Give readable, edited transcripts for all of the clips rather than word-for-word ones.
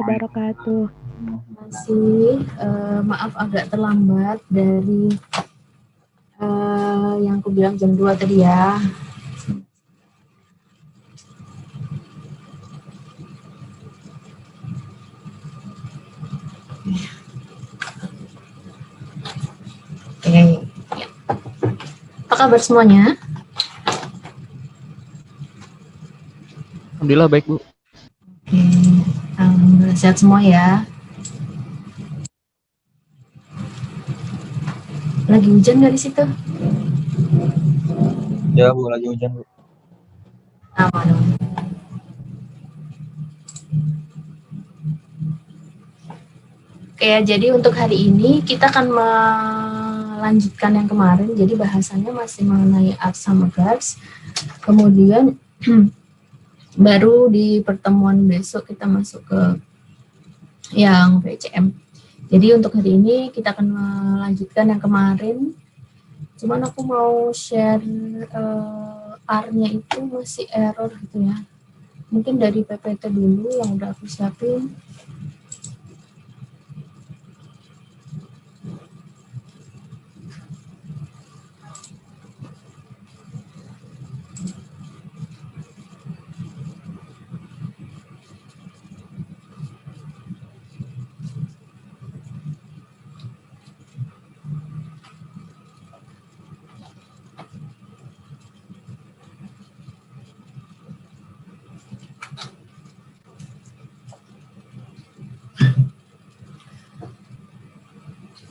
Wabarakatuh. Masih maaf agak terlambat dari yang aku bilang jam 2 tadi ya. Oke. Ya. Apa kabar semuanya? Alhamdulillah baik, Bu. Oke. Alhamdulillah sehat semua ya. Lagi hujan nggak di situ? Ya, Bu, lagi hujan, Bu. Aman dong. Oke, jadi untuk hari ini kita akan melanjutkan yang kemarin. Jadi bahasannya masih mengenai Arts sama Guards. Kemudian baru di pertemuan besok kita masuk ke yang PCM. Jadi untuk hari ini kita akan melanjutkan yang kemarin. Cuman aku mau share R-nya itu masih error gitu ya. Mungkin dari PPT dulu yang udah aku siapin.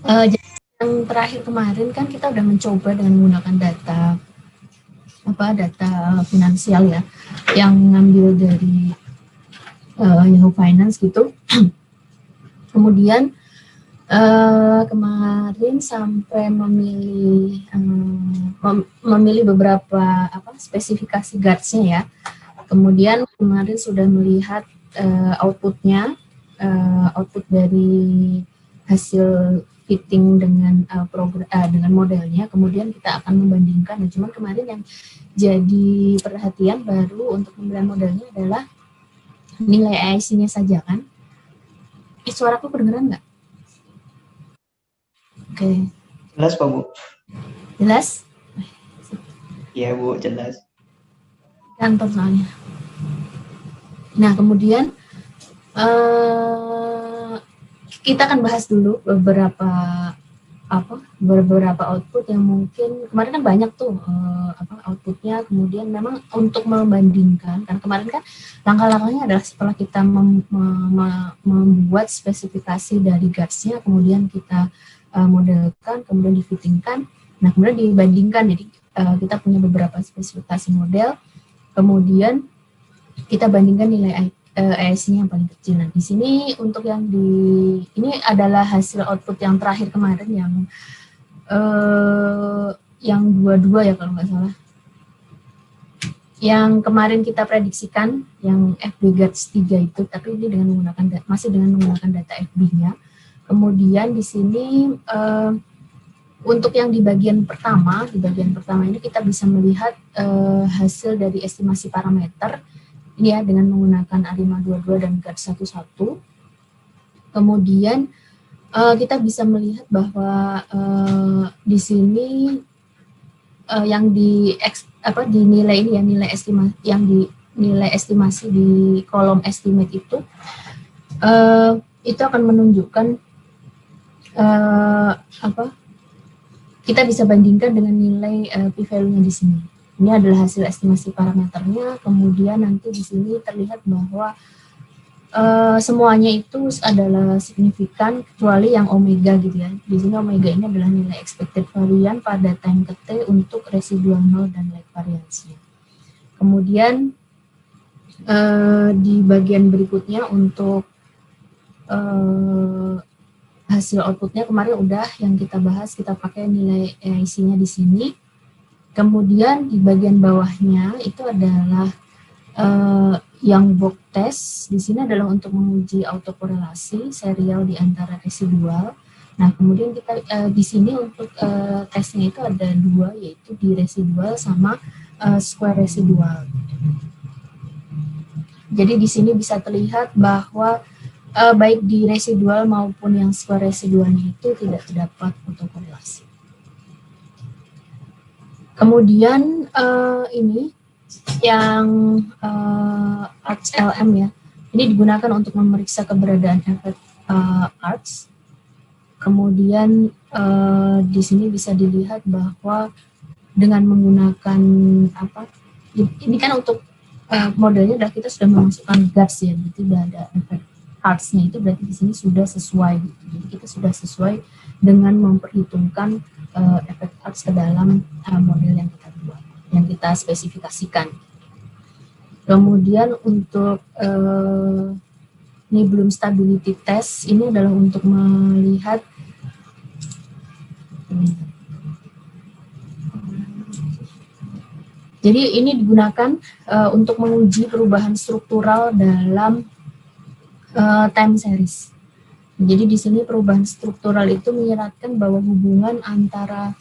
Jadi yang terakhir kemarin kan kita udah mencoba dengan menggunakan data finansial ya, yang ngambil dari Yahoo Finance gitu. Kemudian kemarin sampai memilih beberapa spesifikasi guards-nya ya. Kemudian kemarin sudah melihat output-nya, output dari hasil fitting dengan dengan modelnya. Kemudian kita akan membandingkan. Nah, cuman kemarin yang jadi perhatian baru untuk pembelian modelnya adalah nilai AIC-nya saja kan. Suaraku kedengeran nggak? Oke. Jelas Pak, Bu? Jelas? Iya, Bu, jelas. Kantor soalnya. Nah, kemudian kita akan bahas dulu beberapa output yang mungkin kemarin kan banyak tuh outputnya. Kemudian memang untuk membandingkan, karena kemarin kan langkah-langkahnya adalah setelah kita membuat spesifikasi dari guards-nya, kemudian kita modelkan, kemudian difittingkan, nah kemudian dibandingkan. Jadi kita punya beberapa spesifikasi model, kemudian kita bandingkan nilai AIC-nya yang paling kecil. Nah, di sini untuk ini adalah hasil output yang terakhir kemarin yang 22 ya kalau nggak salah. Yang kemarin kita prediksikan yang FB Guards 3 itu, tapi ini masih dengan menggunakan data FB-nya. Kemudian di sini untuk yang di bagian pertama ini kita bisa melihat hasil dari estimasi parameter ini ya, dengan menggunakan A522 dan Guards 11. Kemudian kita bisa melihat bahwa di sini yang dinilai ini ya, nilai estimasi di kolom estimate itu akan menunjukkan kita bisa bandingkan dengan nilai p-value-nya di sini. Ini adalah hasil estimasi parameternya. Kemudian nanti di sini terlihat bahwa semuanya itu adalah signifikan kecuali yang omega gitu ya. Di sini omega ini adalah nilai expected varian pada time ke T untuk residual nol dan lag variance. Kemudian di bagian berikutnya untuk hasil outputnya kemarin udah yang kita bahas, kita pakai nilai AIC-nya di sini. Kemudian di bagian bawahnya itu adalah yang box test. Di sini adalah untuk menguji autokorelasi serial di antara residual. Nah, kemudian kita di sini untuk tesnya itu ada dua, yaitu di residual sama square residual. Jadi di sini bisa terlihat bahwa baik di residual maupun yang square residualnya itu tidak terdapat autokorelasi. Kemudian ini yang ArcsLM ya, ini digunakan untuk memeriksa keberadaan efek ARCS. Kemudian di sini bisa dilihat bahwa dengan menggunakan ini kan untuk modelnya adalah kita sudah memasukkan guts ya, jadi tidak ada efek ARCS-nya, itu berarti di sini sudah sesuai. Jadi kita sudah sesuai dengan memperhitungkan efek ARCS ke dalam model yang kita buat, yang kita spesifikasikan. Kemudian untuk ini belum stability test, ini adalah untuk melihat jadi ini digunakan untuk menguji perubahan struktural dalam time series. Jadi di sini perubahan struktural itu menyiratkan bahwa hubungan antara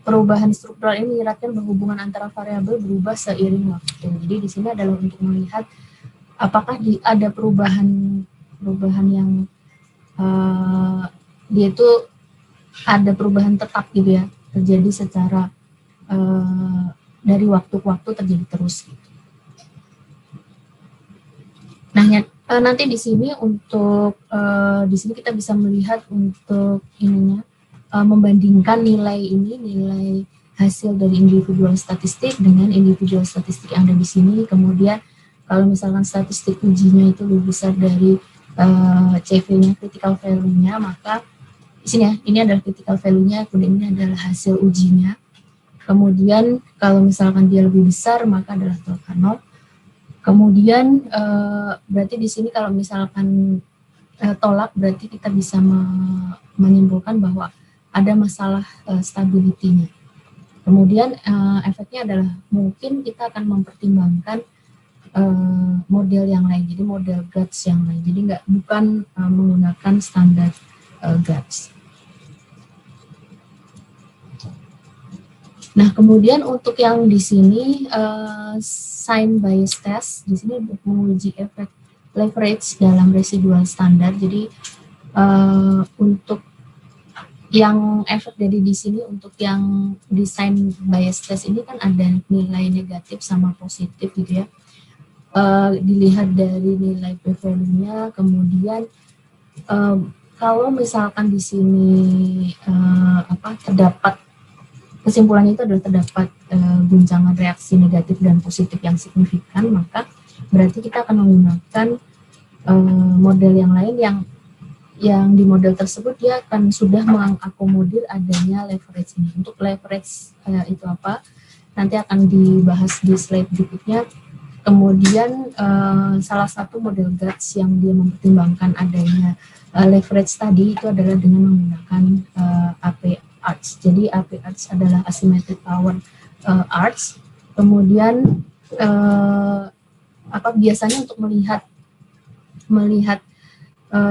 perubahan struktural ini menyiratkan bahwa hubungan antara variabel berubah seiring waktu. Jadi di sini adalah untuk melihat apakah ada perubahan yang dia itu ada perubahan tetap gitu ya, terjadi secara dari waktu ke waktu terjadi terus gitu. Nah, nanti di sini untuk di sini kita bisa melihat untuk ininya membandingkan nilai hasil dari individual statistik dengan individual statistik yang ada di sini. Kemudian kalau misalkan statistik ujinya itu lebih besar dari CV-nya, critical value-nya, maka di sini ya, ini adalah critical value-nya, kemudian ini adalah hasil ujinya. Kemudian kalau misalkan dia lebih besar, maka adalah tolak 0. Kemudian berarti di sini kalau misalkan tolak, berarti kita bisa menyimpulkan bahwa ada masalah stability-nya. Kemudian efeknya adalah mungkin kita akan mempertimbangkan model yang lain, jadi model GATS yang lain, jadi bukan menggunakan standar GATS. Nah, kemudian untuk yang di sini sign bias test, di sini untuk menguji efek leverage dalam residual standar. Jadi untuk yang efek dari di sini, untuk yang design bias test ini kan ada nilai negatif sama positif gitu ya. Dilihat dari nilai p-value-nya, kemudian kalau misalkan di sini terdapat kesimpulannya itu adalah terdapat guncangan reaksi negatif dan positif yang signifikan, maka berarti kita akan menggunakan model yang lain yang di model tersebut dia akan sudah mengakomodir adanya leverage ini. Untuk leverage itu apa? Nanti akan dibahas di slide berikutnya. Kemudian salah satu model GATS yang dia mempertimbangkan adanya leverage tadi itu adalah dengan menggunakan AP-ARCS. Jadi AP-ARCS adalah asymmetric power ARCS. Kemudian biasanya untuk melihat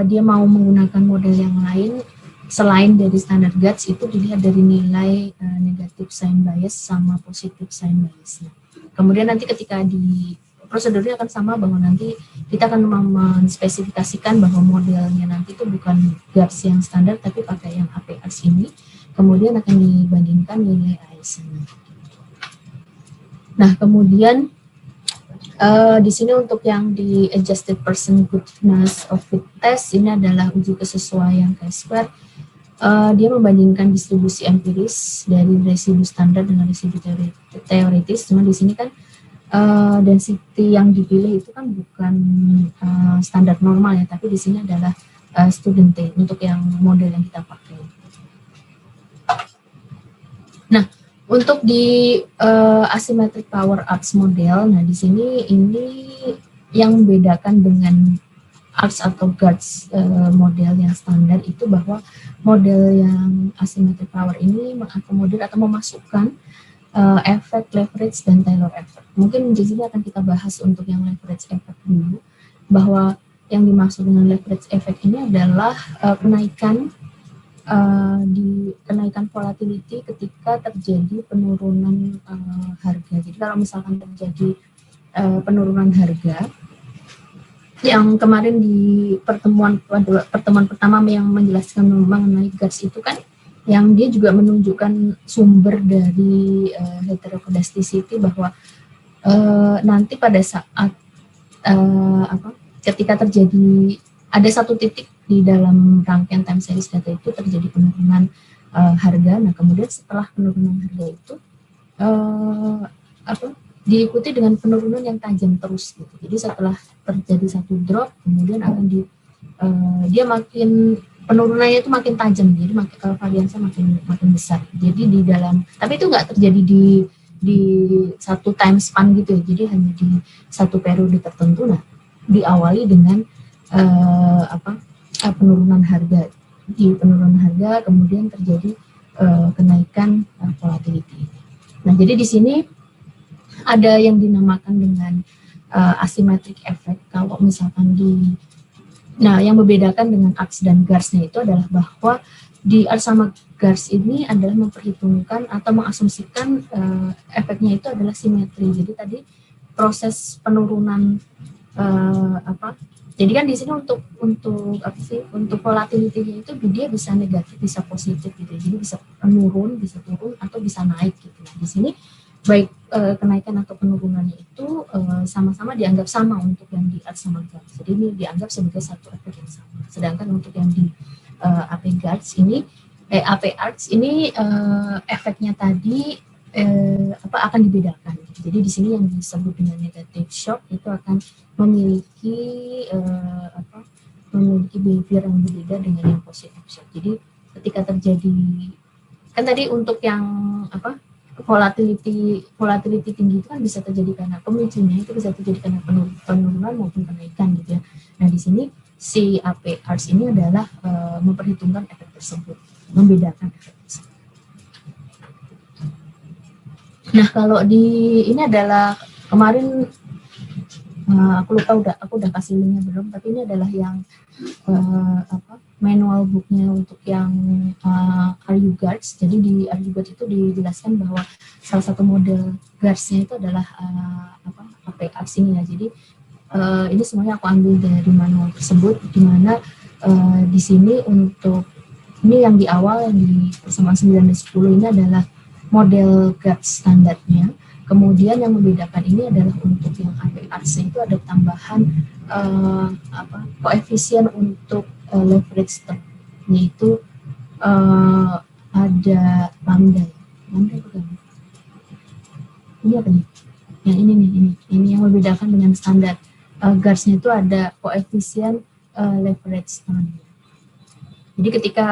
dia mau menggunakan model yang lain selain dari standar GATS, itu dilihat dari nilai negatif sign bias sama positif sign biasnya. Kemudian nanti ketika di prosedurnya akan sama, bahwa nanti kita akan menspesifikasikan bahwa modelnya nanti itu bukan GATS yang standar tapi pakai yang AP-ARCS ini, kemudian akan dibandingkan nilai AIS-nya. Nah, kemudian di sini untuk yang di adjusted person goodness of fit test, ini adalah uji kesesuaian chi-square. Dia membandingkan distribusi empiris dari residu standar dengan residu teoritis. Cuma di sini kan density yang dipilih itu kan bukan standar normal ya, tapi di sini adalah student T untuk yang model yang kita pakai. Nah, untuk di asymmetric power ARCS model, nah di sini ini yang membedakan dengan ARCS atau GATS model yang standar itu bahwa model yang asymmetric power ini mengakomodir atau memasukkan efek leverage dan Taylor effect. Mungkin di sini akan kita bahas untuk yang leverage effect dulu, bahwa yang dimaksud dengan leverage effect ini adalah kenaikan volatility ketika terjadi penurunan harga. Jadi kalau misalkan terjadi penurunan harga. Yang kemarin di pertemuan pertama yang menjelaskan mengenai GARS itu kan, yang dia juga menunjukkan sumber dari heterokodasticity, bahwa nanti pada saat ketika terjadi ada satu titik di dalam rangkaian time series data itu terjadi penurunan harga. Nah, kemudian setelah penurunan harga itu diikuti dengan penurunan yang tajam terus gitu. Jadi setelah terjadi satu drop, kemudian akan dia makin penurunannya itu makin tajam, jadi variansinya makin besar. Jadi di dalam, tapi itu nggak terjadi di satu time span gitu ya. Jadi hanya di satu periode tertentu. Nah, diawali dengan penurunan harga. Di penurunan harga kemudian terjadi kenaikan volatility. Nah, jadi di sini ada yang dinamakan dengan asymmetric effect. Kalau misalkan yang membedakan dengan ARCH dan GARS-nya itu adalah bahwa di ARCH sama GARS ini adalah memperhitungkan atau mengasumsikan efeknya itu adalah simetri. Jadi tadi proses penurunan jadi kan di sini untuk volatility-nya itu dia bisa negatif, bisa positif gitu. Jadi bisa menurun, bisa turun, atau bisa naik gitu. Nah, di sini baik kenaikan atau penurunannya itu sama-sama dianggap sama untuk yang di ARCH sama GARS. Jadi ini dianggap sebagai satu efek yang sama. Sedangkan untuk yang di AP ARCH ini efeknya tadi akan dibedakan. Jadi di sini yang disebut dengan negative shock itu akan memiliki behavior yang berbeda dengan yang positive shock. Jadi ketika terjadi, kan tadi untuk yang volatility tinggi itu kan bisa terjadi karena pemicunya itu bisa terjadi karena penurunan maupun kenaikan gitu ya. Nah, di sini si AP ARCH ini adalah memperhitungkan efek tersebut, membedakan efek tersebut. Nah, kalau ini adalah kemarin aku lupa aku udah kasih linknya belum, tapi ini adalah yang manual booknya untuk yang RU GARS. Jadi di RU GARS itu dijelaskan bahwa salah satu model GARS-nya itu adalah AP ARCH ini ya. Jadi ini semuanya aku ambil dari manual tersebut, di mana di sini untuk ini yang di awal yang di persamaan 9 dan 10 ini adalah model GARS standarnya. Kemudian yang membedakan ini adalah untuk yang AP ARCH itu ada tambahan koefisien untuk leverage term, yaitu ada lambda bukan? Ini apa nih? Yang ini yang membedakan dengan standar GARS-nya itu ada koefisien leverage term. Jadi ketika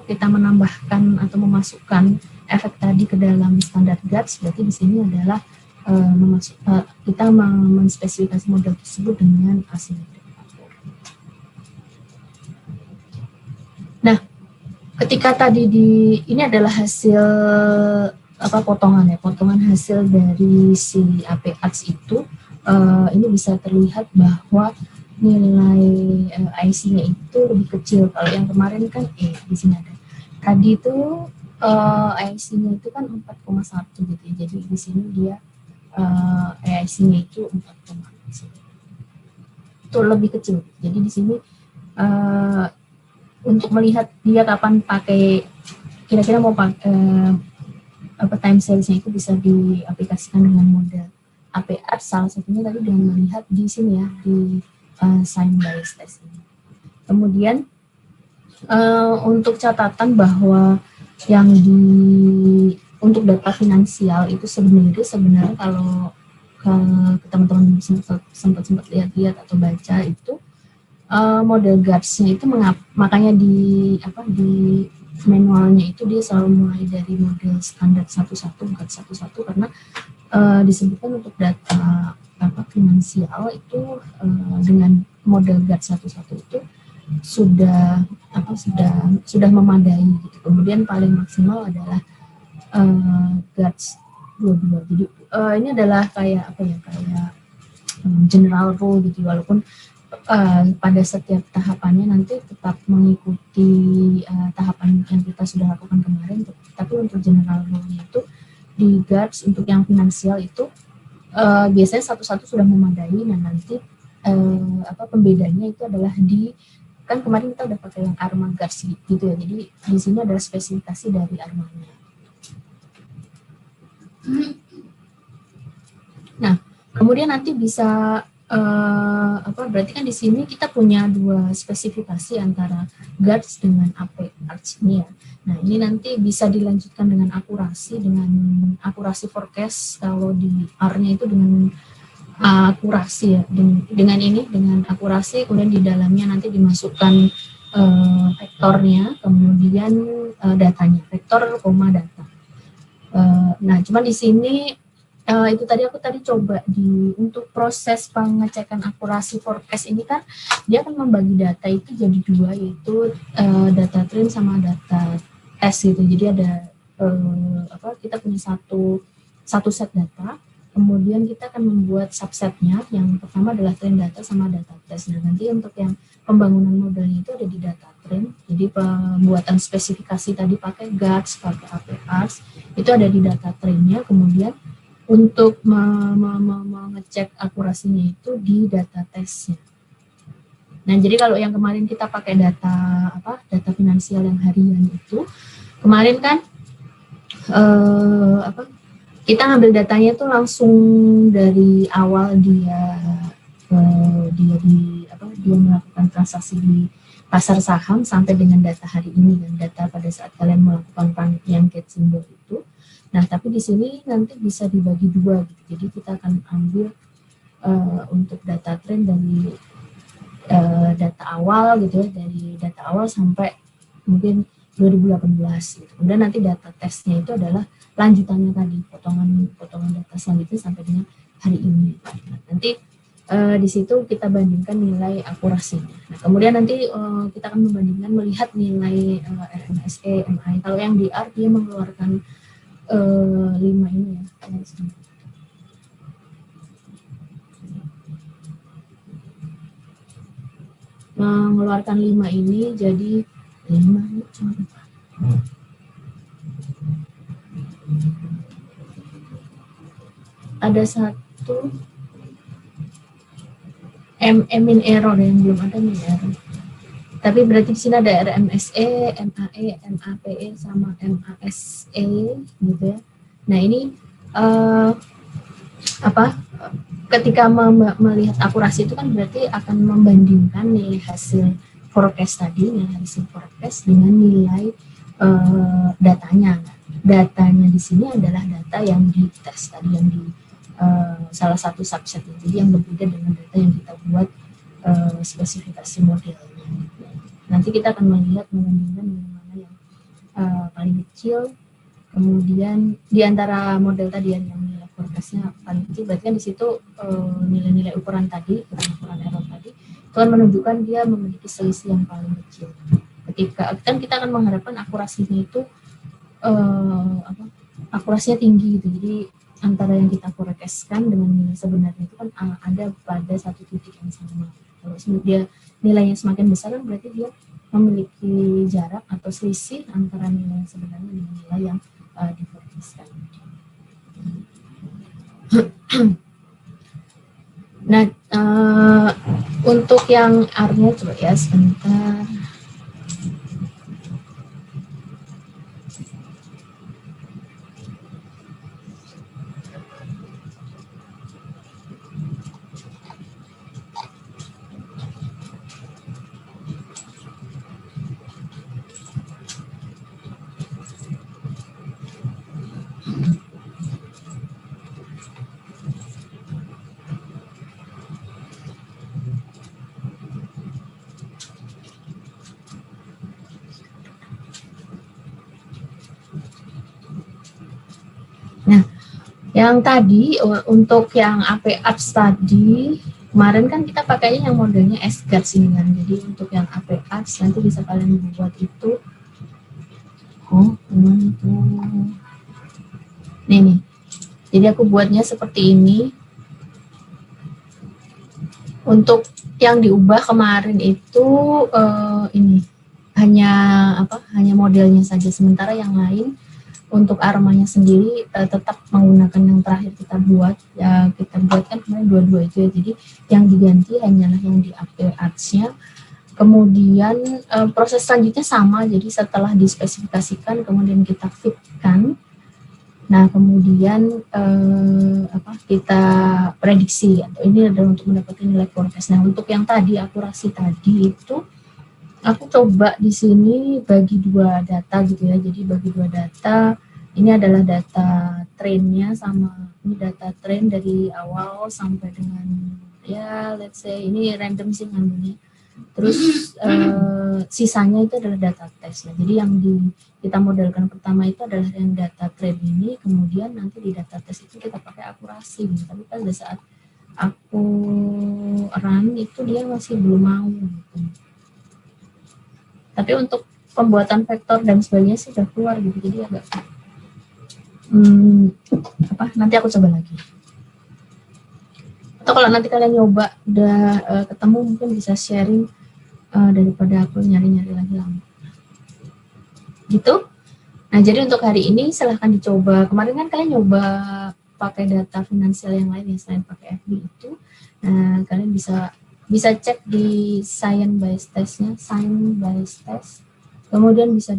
kita menambahkan atau memasukkan efek tadi ke dalam standar GARS, berarti di sini adalah kita menspesifikasi model tersebut dengan asimetrik. Nah, ketika tadi ini adalah hasil potongan hasil dari si AP ARCH itu, ini bisa terlihat bahwa nilai IC-nya itu lebih kecil. Kalau yang kemarin kan di sini ada. Tadi itu IC-nya itu kan 4,1 gitu ya. Jadi di sini dia IC-nya itu 4,1. Itu lebih kecil. Jadi di sini untuk melihat dia kapan pakai, kira-kira mau pakai time series-nya itu bisa diaplikasikan dengan model AP ARCH. Salah satunya tadi dengan melihat di sini ya, di sign bias test ini. Kemudian untuk catatan bahwa yang untuk data finansial itu sebenarnya kalau teman-teman sempat lihat atau baca itu model GARS-nya itu makanya di manualnya itu dia selalu mulai dari model standar 11 bukan 11 karena disebutkan untuk data finansial itu dengan model GARS 11 itu sudah memadai gitu. Kemudian paling maksimal adalah GARS 22. Jadi ini adalah kayak general rule gitu, walaupun pada setiap tahapannya nanti tetap mengikuti tahapan yang kita sudah lakukan kemarin, tapi untuk general rule-nya itu di GARS untuk yang finansial itu biasanya satu-satu sudah memadai. Nah nanti pembedanya itu adalah kan kemarin kita udah pakai yang Arma Guards gitu ya. Jadi di sini adalah spesifikasi dari Armanya. Nah, kemudian nanti bisa berarti kan di sini kita punya dua spesifikasi antara Guards dengan AP Arch ini ya. Nah, ini nanti bisa dilanjutkan dengan akurasi forecast. Kalau di R-nya itu dengan akurasi ya, dengan akurasi, kemudian di dalamnya nanti dimasukkan vektornya, kemudian datanya, vektor koma data. Nah, cuma di sini itu aku tadi coba untuk proses pengecekan akurasi forecast ini kan dia akan membagi data itu jadi dua, yaitu data train sama data test gitu. Jadi ada kita punya satu set data. Kemudian kita akan membuat subsetnya, yang pertama adalah train data sama data test. Nah, nanti untuk yang pembangunan modelnya itu ada di data train, jadi pembuatan spesifikasi tadi pakai Guards, pakai APRs, itu ada di data trainnya. Kemudian untuk mengecek akurasinya itu di data testnya. Nah, jadi kalau yang kemarin kita pakai data finansial yang harian itu, kemarin kan kita ngambil datanya tuh langsung dari awal dia melakukan transaksi di pasar saham sampai dengan data hari ini, dan data pada saat kalian melakukan penelitian cat symbol itu. Nah, tapi di sini nanti bisa dibagi dua gitu. Jadi kita akan ambil untuk data trend dari data awal gitu ya, dari data awal sampai mungkin 2018 gitu. Kemudian nanti data testnya itu adalah lanjutannya tadi, potongan data selanjutnya sampai dengan hari ini. Nah, nanti di situ kita bandingkan nilai akurasinya. Nah, kemudian nanti kita akan melihat nilai RMSE, MI. Kalau yang di R dia mengeluarkan 5 ini ya. Mengeluarkan 5 ini, jadi 5 ada satu in error yang belum ada nih error. Tapi berarti di sini ada RMSE, MAE, MAPE sama MASE gitu ya. Nah, ini ketika melihat akurasi itu kan berarti akan membandingkan nilai hasil forecast tadi, nilai hasil forecast dengan nilai datanya. Datanya di sini adalah data yang dites tadi, yang di salah satu subset itu, jadi yang berbeda dengan data yang kita buat spesifikasi modelnya. Nanti kita akan melihat membandingkan mana yang paling kecil, kemudian di antara model tadi yang nilai forecastnya paling kecil, berarti kan di situ nilai-nilai ukuran tadi, ukuran error tadi, itu kan menunjukkan dia memiliki selisih yang paling kecil. Ketika kan kita akan mengharapkan akurasinya itu akurasinya tinggi gitu, jadi antara yang kita forecastkan dengan nilai sebenarnya itu kan ada pada satu titik yang sama. Kalau dia nilainya semakin besar kan berarti dia memiliki jarak atau selisih antara nilai yang sebenarnya dengan nilai yang diforecastkan. Nah, untuk yang R-nya coba ya sebentar. Yang tadi untuk yang AP Arts tadi kemarin kan kita pakainya yang modelnya S-Guards ini kan. Jadi untuk yang AP Arts nanti bisa kalian buat itu. Ini nih. Jadi aku buatnya seperti ini. Untuk yang diubah kemarin itu ini hanya modelnya saja, sementara yang lain untuk armanya sendiri tetap menggunakan yang terakhir kita buat. Ya, kita buat kan kemarin dua-dua itu ya. Jadi yang diganti hanyalah yang di API Arts-nya. Kemudian proses selanjutnya sama. Jadi setelah dispesifikasikan, kemudian kita fitkan. Nah, kemudian kita prediksi. Ini adalah untuk mendapatkan nilai forecast. Nah, untuk yang tadi akurasi tadi itu aku coba di sini bagi dua data gitu ya. Jadi bagi dua data, ini adalah data trennya sama ini data tren dari awal sampai dengan ya let's say ini random sih ngambilnya. Terus sisanya itu adalah data tes. Nah, jadi yang kita modelkan pertama itu adalah yang data tren ini, kemudian nanti di data tes itu kita pakai akurasi gitu. Tapi pada saat aku run itu dia masih belum mau gitu. Tapi untuk pembuatan vektor dan sebagainya sih sudah keluar gitu, jadi agak nanti aku coba lagi. Atau kalau nanti kalian nyoba udah ketemu mungkin bisa sharing daripada aku nyari-nyari lagi lama. Gitu. Nah, jadi untuk hari ini silahkan dicoba. Kemarin kan kalian nyoba pakai data finansial yang lain ya selain pakai FB itu. Nah, kalian bisa cek di Science Bias Test-nya, Science Bias Test. Kemudian bisa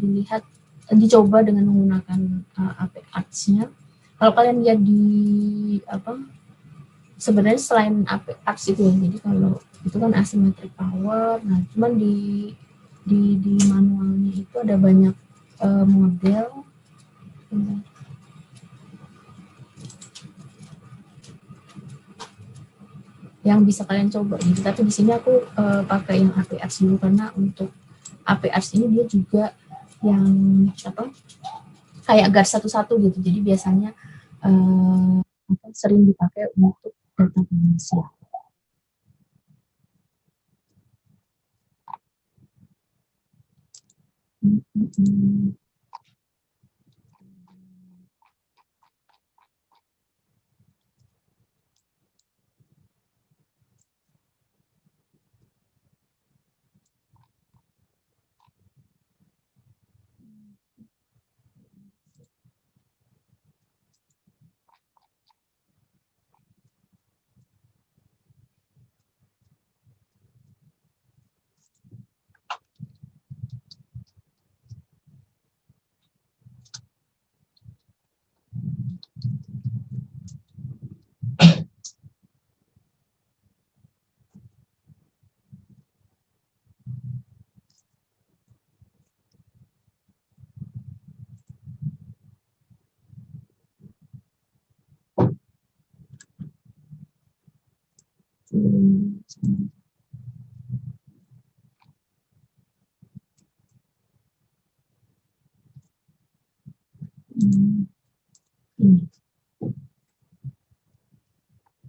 dicoba dengan menggunakan API Arts-nya. Kalau kalian lihat di sebenarnya selain API Arts itu ya, jadi kalau itu kan asymmetric power. Nah, cuman di manualnya itu ada banyak model. Yang bisa kalian coba gitu. Tapi di sini aku pakai yang API Arts dulu karena untuk API Arts ini dia juga yang kayak GAR satu-satu gitu. Jadi biasanya sering dipakai untuk data finansial.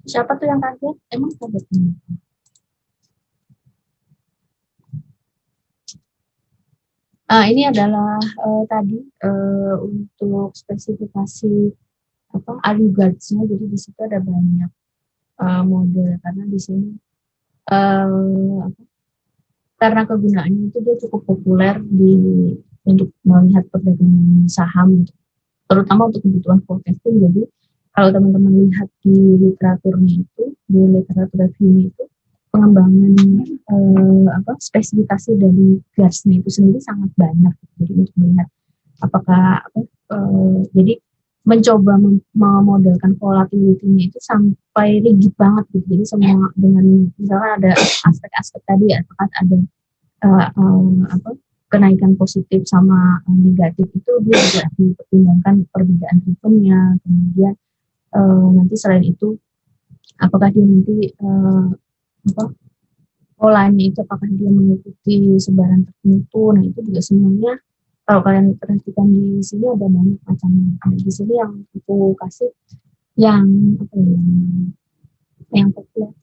Siapa tuh yang kaget? Emang kaget? Ini adalah tadi untuk spesifikasi AluGuards-nya. Jadi di situ ada banyak model karena di sini karena kegunaannya itu dia cukup populer untuk melihat perdagangan saham, terutama untuk kebutuhan forecasting. Jadi kalau teman-teman lihat di literaturnya itu, di literatur reviewnya itu, pengembangan spesifikasi dari GARS-nya itu sendiri sangat banyak. Jadi untuk melihat apakah jadi mencoba memodelkan volatility-nya itu sampai rigid banget gitu. Jadi semua dengan misalnya ada aspek-aspek tadi, apakah ada kenaikan positif sama negatif itu dia juga dipertimbangkan perbedaan ritmenya. Kemudian nanti selain itu apakah dia nanti polanya itu apakah dia mengikuti sebaran tertentu. Nah, itu juga semuanya kalau kalian perhatikan di sini ada banyak macamnya. Di sini yang aku kasih yang populer,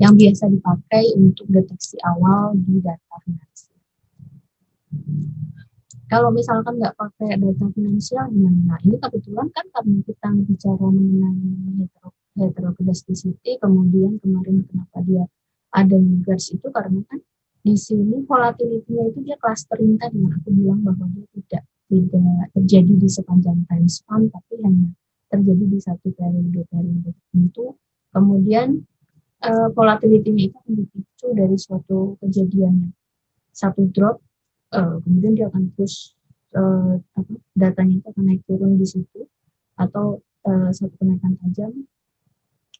yang biasa dipakai untuk deteksi awal di data finansial. Kalau misalkan nggak pakai data finansial gimana? Nah, ini kebetulan kan karena kita bicara mengenai heterogeneity, kemudian kemarin kenapa dia ada GARS itu karena kan di sini volatility-nya itu dia clustering tadi yang aku bilang bahwa dia tidak tidak terjadi di sepanjang time span, tapi hanya terjadi di satu periode tertentu. Kemudian volatility-nya itu akan dipicu dari suatu kejadian, satu drop, kemudian dia akan terus datanya itu akan naik turun di situ, atau satu kenaikan tajam,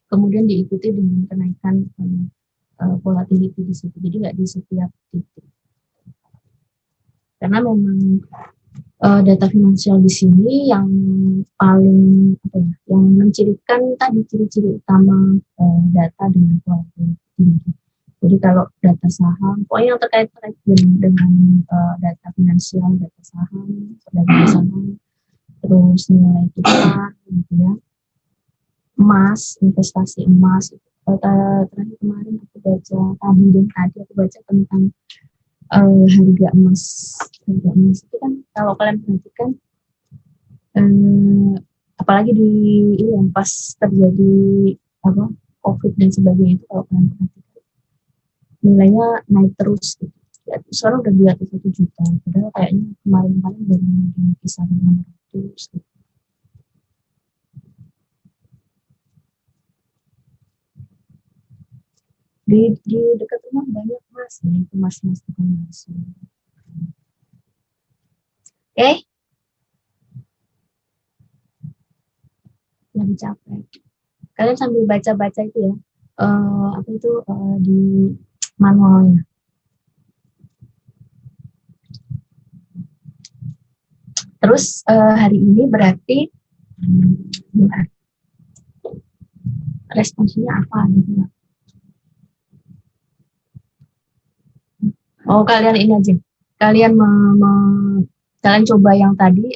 kemudian diikuti dengan kenaikan volatility di situ. Jadi nggak di setiap titik. Karena memang data finansial di sini yang paling yang mencirikan tadi ciri-ciri utama data dengan volatility tinggi. Jadi kalau data saham, pokoknya yang terkait dengan data finansial, data saham, terus nilai tukar, gitu ya, emas, investasi emas. Terakhir kemarin aku baca tentang harga emas itu kan, kalau kalian perhatikan, apalagi di ini yang pas terjadi COVID dan sebagainya, itu kalau kalian perhatikan nilainya naik terus gitu. Ya, sekarang udah di atas 1 juta, padahal kayaknya kemarin baru di kisaran 600 gitu. Di dekat rumah banyak mas, ya itu mas tukang bakso. Oke. Lagi capek. Kalian sambil baca-baca itu ya, di manualnya. Terus hari ini berarti responsinya apa gitu? Oh, kalian ini aja. Kalian kalian coba yang tadi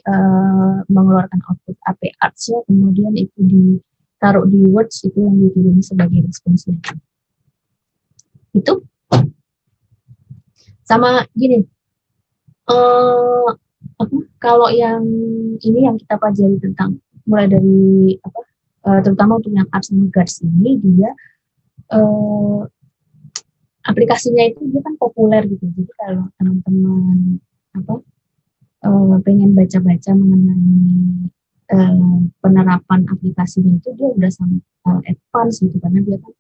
mengeluarkan output AP Arts-nya, kemudian itu ditaruh di Words, itu yang dikirim sebagai responsnya. Itu sama gini. Kalau yang ini yang kita pelajari tentang mulai dari terutama untuk yang Arts and Guards ini, dia aplikasinya itu dia kan populer gitu. Jadi kalau teman-teman pengen baca-baca mengenai penerapan aplikasinya itu, dia udah sangat advance gitu, karena dia kan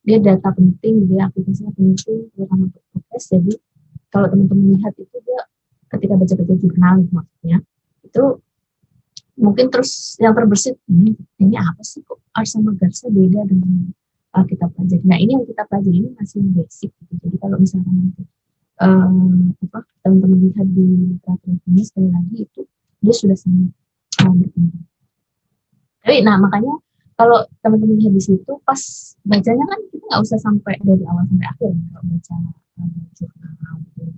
dia data penting, dia aplikasinya penting terutama untuk podcast. Jadi kalau teman-teman lihat itu, dia ketika baca-baca jurnal maksudnya itu mungkin terus yang terbersit, ini apa sih kok Ars sama Garsnya beda dengan kita pelajari. Nah, ini yang kita pelajari ini masih basic gitu. Jadi kalau misalkan nanti teman-teman lihat di literatur ini, sekali lagi itu dia sudah sangat berkembang. Tapi nah makanya kalau teman-teman lihat di situ pas bacanya kan kita nggak usah sampai dari awal sampai akhir kalau baca jurnal gitu.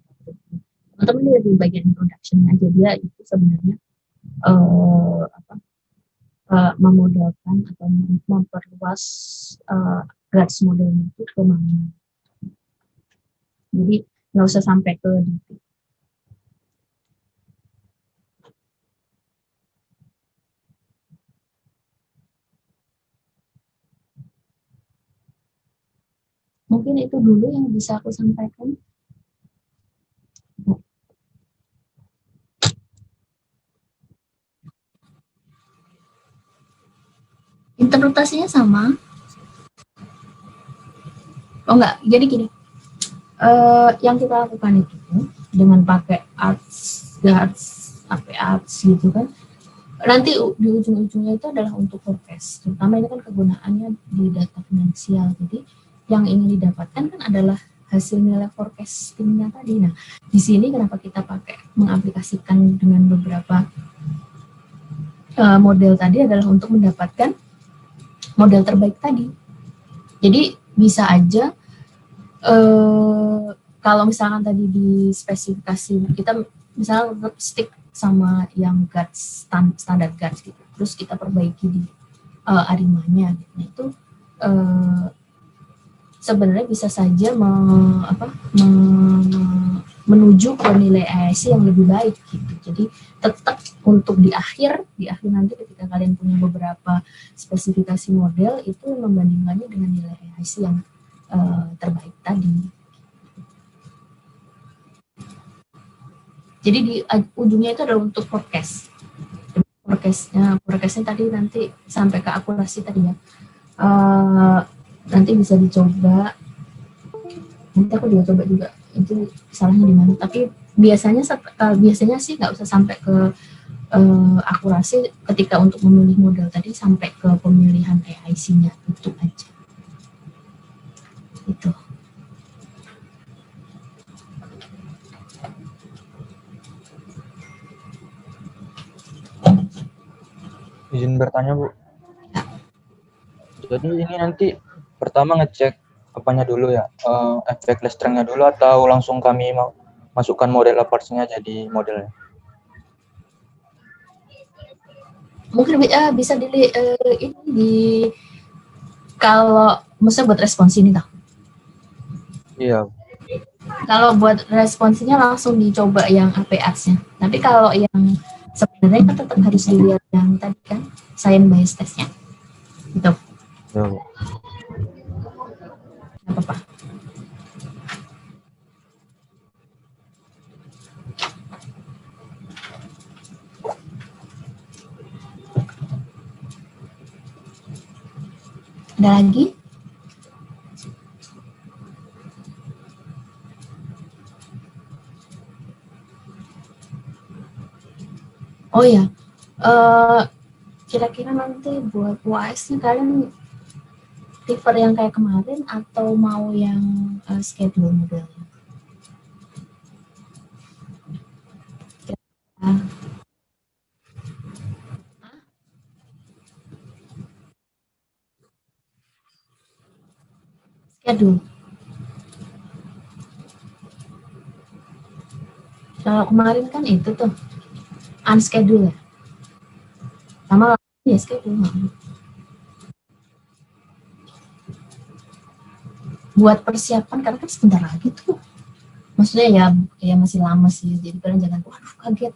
Teman-teman lihat di bagian introduction aja, dia itu sebenarnya memodelkan atau memperluas Guards modelnya itu ke mana. Jadi nggak usah sampai ke detail. Mungkin itu dulu yang bisa aku sampaikan. Interpretasinya sama. Oh enggak, jadi gini. Yang kita lakukan itu dengan pakai Arts, AP Arts gitu kan. Nanti di ujung-ujungnya itu adalah untuk forecast. Terutama ini kan kegunaannya di data finansial. Jadi yang ingin didapatkan kan adalah hasil nilai forecastingnya tadi. Nah, di sini kenapa kita pakai mengaplikasikan dengan beberapa model tadi adalah untuk mendapatkan model terbaik tadi. Jadi bisa aja kalau misalkan tadi di spesifikasi kita misalnya tetap stick sama yang Guards standar Guards gitu, terus kita perbaiki di arimanya gitu. Nah, itu sebenarnya bisa saja menuju ke nilai AIC yang lebih baik gitu. Jadi tetap untuk di akhir nanti ketika kalian punya beberapa spesifikasi model itu membandingkannya dengan nilai AIC yang terbaik tadi. Jadi di ujungnya itu adalah untuk forecast. Forecastnya tadi nanti sampai ke akurasi tadi ya. Nanti bisa dicoba. Nanti aku juga coba juga itu salahnya di mana. Tapi biasanya sih nggak usah sampai ke akurasi ketika untuk memilih model tadi, sampai ke pemilihan AIC-nya itu aja. Itu. Izin bertanya, Bu. Jadi ini nanti pertama ngecek apanya dulu ya, efek strength-nya dulu atau langsung kami masukkan model parts-nya jadi modelnya? Mungkin bisa ini kalau misalnya buat respons ini tau. Iya. Kalau buat responsinya langsung dicoba yang APAX-nya. Tapi kalau yang sebenarnya kan tetap harus dilihat yang tadi kan science based test-nya. Gitu. Ya, Bu. Apa-apa. Ada lagi? Oh ya, kira-kira nanti buat UAS-nya kalian prefer yang kayak kemarin atau mau yang schedule modelnya? Schedule. Kalau kemarin kan itu tuh unschedule ya. Sama ya schedule. Buat persiapan karena kan sebentar lagi tuh. Maksudnya ya masih lama sih. Jadi kalian jangan waduh kaget.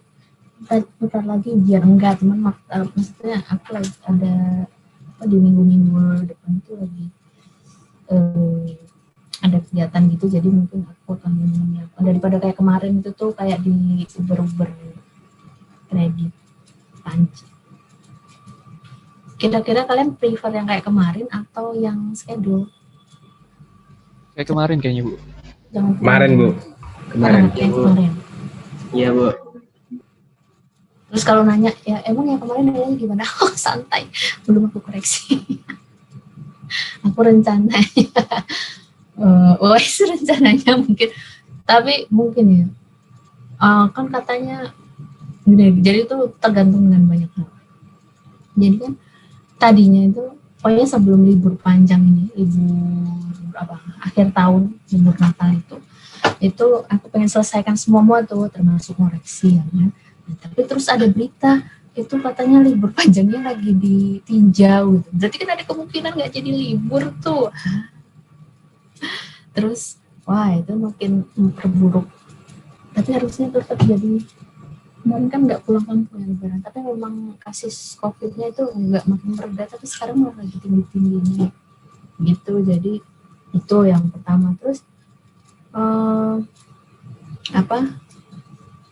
Bentar lagi biar enggak, teman maksudnya aku lagi ada di minggu-minggu depan itu lagi ada kegiatan gitu, jadi mungkin aku akan menyiapkan daripada kayak kemarin itu tuh kayak di uber kredit panci. Kira-kira kalian prefer yang kayak kemarin atau yang schedule? Kayak kemarin kayaknya, Bu. Kemarin, Bu. Kemarin. Iya, Bu. Terus kalau nanya, ya emang yang kemarin nanya gimana? Oh, santai, belum aku koreksi. Aku rencananya rencananya mungkin, tapi mungkin ya kan katanya gini, jadi itu tergantung dengan banyak hal. Jadi kan tadinya itu pokoknya sebelum libur panjang ini, akhir tahun, libur Natal itu aku pengen selesaikan semua tuh, termasuk koreksi ya kan. Nah, tapi terus ada berita itu katanya libur panjangnya lagi ditinjau gitu. Berarti kan ada kemungkinan nggak jadi libur tuh. Terus wah itu makin memperburuk. Tapi harusnya tetap jadi. Kemarin kan nggak pulang kampung ya lebaran, tapi memang kasus COVID-nya itu nggak makin mereda, tapi sekarang malah lagi tinggi-tingginya gitu. Jadi itu yang pertama. Terus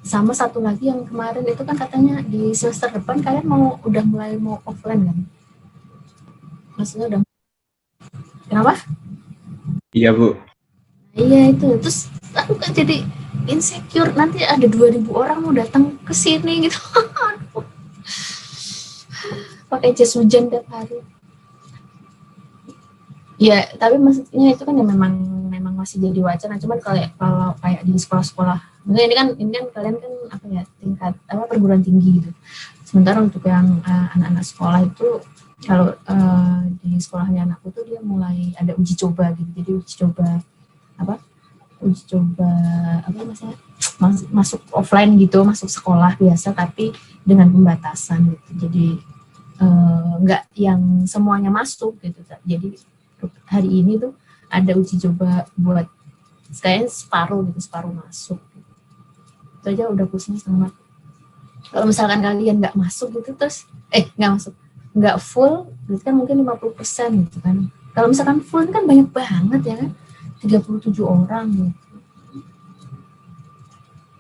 sama satu lagi yang kemarin itu kan katanya di semester depan kalian udah mulai offline kan? Maksudnya udah. Kenapa? Iya, Bu. Iya itu. Terus aku kan jadi insecure, nanti ada 2.000 orang mau datang ke sini gitu. Pakai jas hujan tiap hari. Ya, tapi maksudnya itu kan ya memang masih jadi wacana. Cuman kalau kayak di sekolah-sekolah, ini kan kalian kan tingkat perguruan tinggi gitu. Sementara untuk yang anak-anak sekolah itu kalau di sekolahnya anakku tuh dia mulai ada uji coba gitu. Jadi uji coba masuk offline gitu, masuk sekolah biasa tapi dengan pembatasan gitu. Jadi nggak yang semuanya masuk gitu. Jadi hari ini tuh ada uji coba buat kayaknya separuh masuk gitu. Itu aja udah pusing banget. Kalau misalkan kalian nggak masuk gitu, terus nggak full, berarti kan mungkin 50% gitu kan. Kalau misalkan full kan banyak banget ya kan, 37 orang gitu.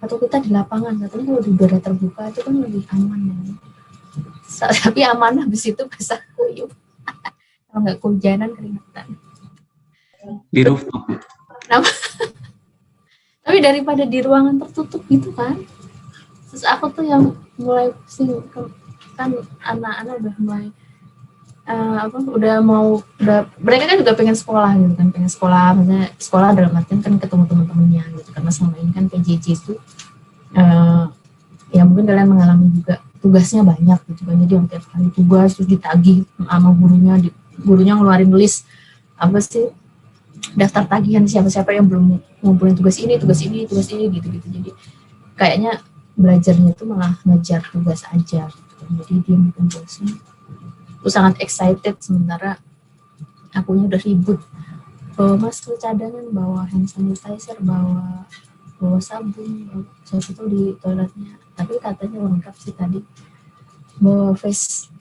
atau kita di lapangan, katanya kalau di udara terbuka itu kan lebih aman ya. Tapi aman habis itu basah kuyup. Kalau nggak kehujanan keringetan. Di rooftop. Bu. Tapi daripada di ruangan tertutup gitu kan. Terus aku tuh yang mulai pusing kan anak-anak udah mulai udah mereka kan juga pengen sekolah gitu kan, maksudnya sekolah dalam artian kan ketemu teman-temannya gitu, karena selama ini kan PJJ itu ya mungkin kalian mengalami juga tugasnya banyak gitu kan, jadi tiap kali tugas terus ditagih sama gurunya ngeluarin list apa sih daftar tagihan siapa-siapa yang belum ngumpulin tugas ini gitu, jadi kayaknya belajarnya itu malah ngejar tugas aja gitu kan. Jadi dia mungkin bosan. Aku sangat excited, sementara akunya udah ribut, bawa masker cadangan, bawa hand sanitizer, bawa sabun, saya itu di toiletnya, tapi katanya lengkap sih tadi, bawa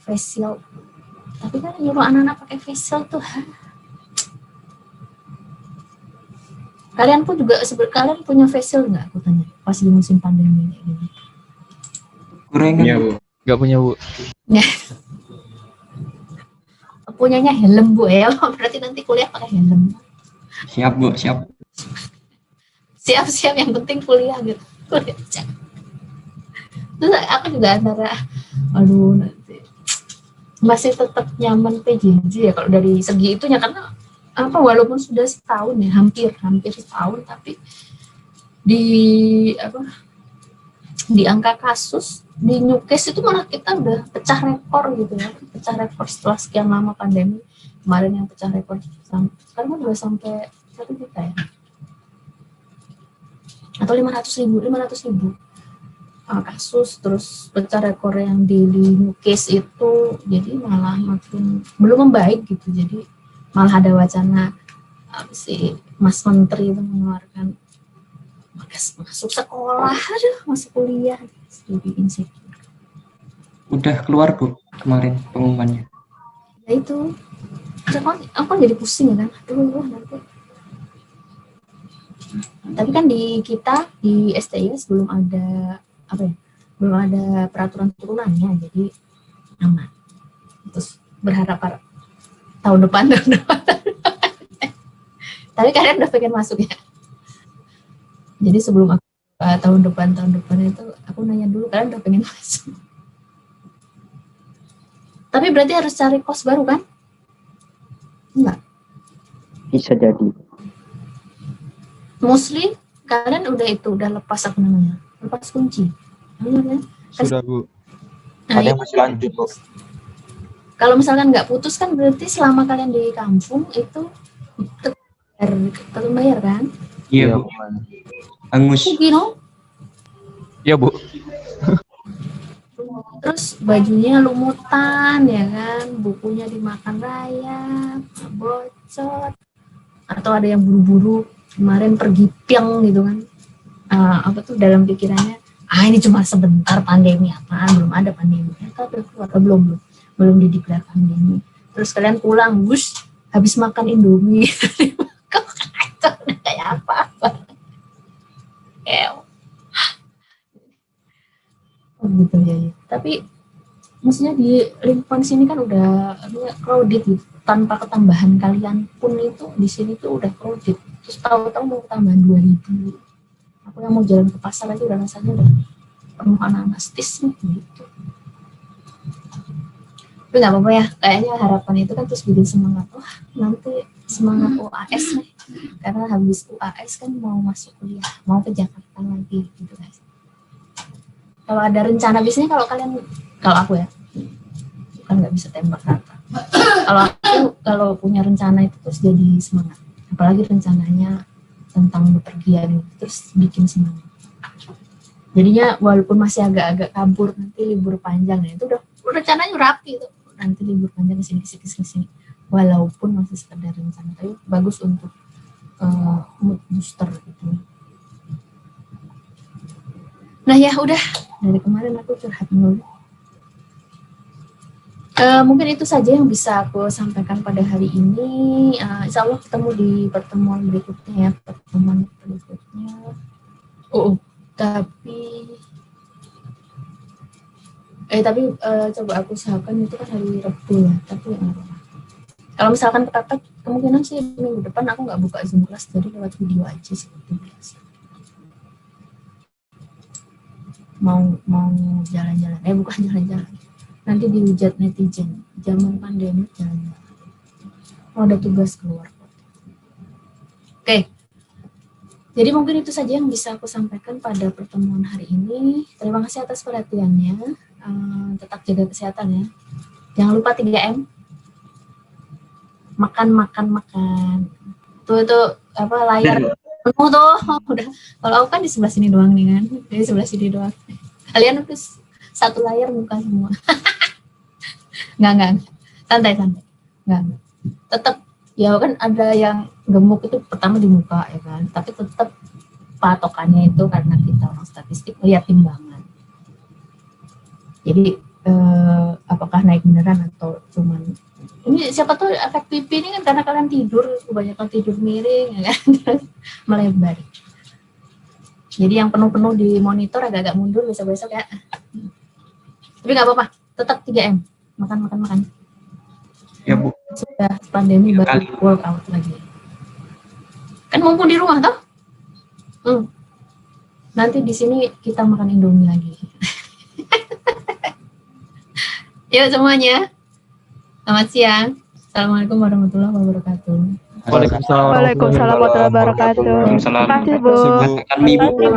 facial, tapi kan nyuruh anak-anak pakai facial tuh. Kalian punya facial nggak, aku tanya, pas di musim pandemi kayak gini? Kurang ya, Bu. Nggak punya, Bu. Punyanya helm, Bu, ya. Berarti nanti kuliah pakai helm. Siap, Bu, siap. Siap-siap, yang penting kuliah gitu. Kuliah aja. Terus aku juga antara, aduh nanti masih tetap nyaman PJJ ya kalau dari segi itunya, karena walaupun sudah setahun ya, hampir setahun, tapi di angka kasus di Newcastle itu malah kita udah pecah rekor gitu ya, setelah sekian lama pandemi. Kemarin yang pecah rekor sekarang kan udah sampai 1 juta ya, atau 500.000 kasus, terus pecah rekor yang di Newcastle itu, jadi malah makin belum membaik gitu. Jadi malah ada wacana si Mas Menteri itu mengeluarkan masuk sekolah, masuk kuliah, jadi insecure. Udah keluar, Bu, kemarin pengumumannya. Ya itu, aku jadi pusing kan, nanti. Tapi kan di STIS belum ada peraturan turunannya, jadi aman. Terus berharap tahun depan. Tapi kalian udah pengen masuk ya? Jadi sebelum aku tahun depan itu aku nanya dulu, kalian udah pengen masuk? Tapi berarti harus cari kos baru kan? Enggak. Bisa jadi. Mostly kalian udah lepas lepas kunci. Sudah, Bu. Nah, Ada yang masih lanjut, Bu. kalau misalkan nggak putus kan berarti selama kalian di kampung itu tetap bayar kan? Iya, Bu. Angus. Gino. Iya, Bu. Terus bajunya lumutan ya kan, bukunya dimakan rayap, bocor, atau ada yang buru-buru kemarin pergi piang gitu kan, dalam pikirannya ini cuma sebentar, pandemi apaan, belum ada pandemi, belum dideklar pandemi, terus kalian pulang habis makan Indomie. Kok kayak apa? Gitu ya. Tapi maksudnya di lingkungan sini kan udah crowded gitu. Tanpa ketambahan kalian pun itu di sini tuh udah crowded. Terus tahu-tahu mau tambahan 2.000. Aku yang mau jalan ke pasar aja udah rasanya udah penuh anak-anak stis gitu. Tapi nggak apa-apa ya. Kayaknya harapan itu kan terus bikin semangat. Wah, nanti semangat UAS nih. Karena habis UAS kan mau masuk kuliah, mau ke Jakarta lagi gitu guys. Kalau ada rencana, biasanya kalau aku ya, kan nggak bisa tembak rata. Kalau punya rencana itu terus jadi semangat. Apalagi rencananya tentang bepergian itu terus bikin semangat. Jadinya walaupun masih agak-agak kabur, nanti libur panjang ya, itu udah rencananya rapi itu. Nanti libur panjang kesini. Walaupun masih sekedar rencana, tapi bagus untuk mood booster gitu. Nah ya udah, dari kemarin aku curhat dulu. Mungkin itu saja yang bisa aku sampaikan pada hari ini. Insya Allah ketemu di pertemuan berikutnya ya. Tapi coba aku usahakan itu kan hari Rabu ya, tapi ya nggak apa-apa. Kalau misalkan kepepet, kemungkinan sih minggu depan aku nggak buka Zoom kelas, jadi lewat video aja seperti biasa. Mau jalan-jalan, bukan jalan-jalan, nanti dihujat netizen, zaman pandemi jalan-jalan. Oh, ada tugas keluar. Oke. Jadi mungkin itu saja yang bisa aku sampaikan pada pertemuan hari ini. Terima kasih atas perhatiannya. Tetap jaga kesehatan ya. Jangan lupa 3M. Makan. Tuh apa layar penuh tuh. Udah. Kalau aku kan di sebelah sini doang nih kan. Di sebelah sini doang. Kalian tuh satu layar muka semua. Enggak. Santai. Enggak. Tetap ya kan ada yang gemuk itu pertama di muka ya kan, tapi tetap patokannya itu karena kita orang statistik lihat timbangan. Jadi apakah naik beneran atau cuman ini siapa tuh efek pipi ini kan karena kalian tidur kebanyakan tidur miring ya kan melebar. Jadi yang penuh-penuh di monitor agak-agak mundur besok-besok ya. Tapi nggak apa-apa, tetap 3M, makan. Ya Bu. Sudah pandemi Ya, baru workout lagi. Kan mumpung di rumah toh. Nanti di sini kita makan Indomie lagi. Yuk semuanya. Selamat siang. Assalamualaikum warahmatullahi wabarakatuh. Waalaikumsalam Waalaikumsalam warahmatullahi wabarakatuh. Waalaikumsalam. Terima kasih, Bu. Makan mie Bu.